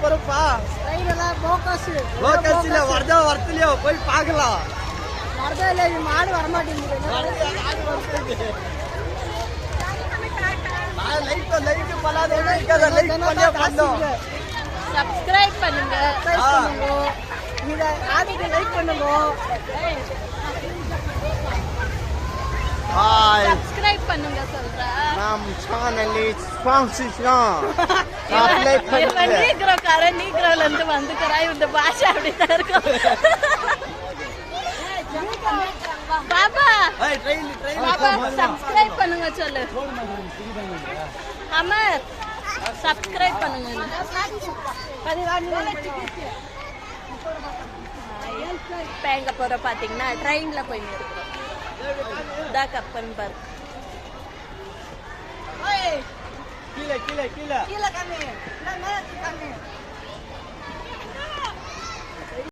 பொறுப்பா ட்ரெயினெல்லாம் போக்கஸ் லோக்கல்ஸ்ல வரதா வரதுலயோ போய் பார்க்கலாம். வரதா இல்லை, மாடு வரமாட்டேங்குது. லைக் பண்ணாத லைக் பண்ணே பண்ணோம். சப்ஸ்கிரைப் பண்ணுங்க. இதை ஆதிக்கு லைக் பண்ணுங்க. சப்ஸ்கிரைப் பண்ணுங்க சொல்றேன். நம் சேனலை ஸ்பான்சர்லாம் சப்ஸ்கிரைப் பண்ணுங்க. நீக்ரோல இருந்து வந்துக்கறா. இந்த பாஷை அப்படிதான் இருக்கும். பாபா பாபா சப்ஸ்கிரைப் பண்ணுங்க சொல்லு. அமர் சப்ஸ்கிரைப் பண்ணுங்க. இப்போ எங்க போற பாத்தீங்கன்னா ட்ரெயின்ல போய் இருக்கிறோம். இதான் கப்பன் பார்க். கீழே கீழே கீழே கீழே கம்மி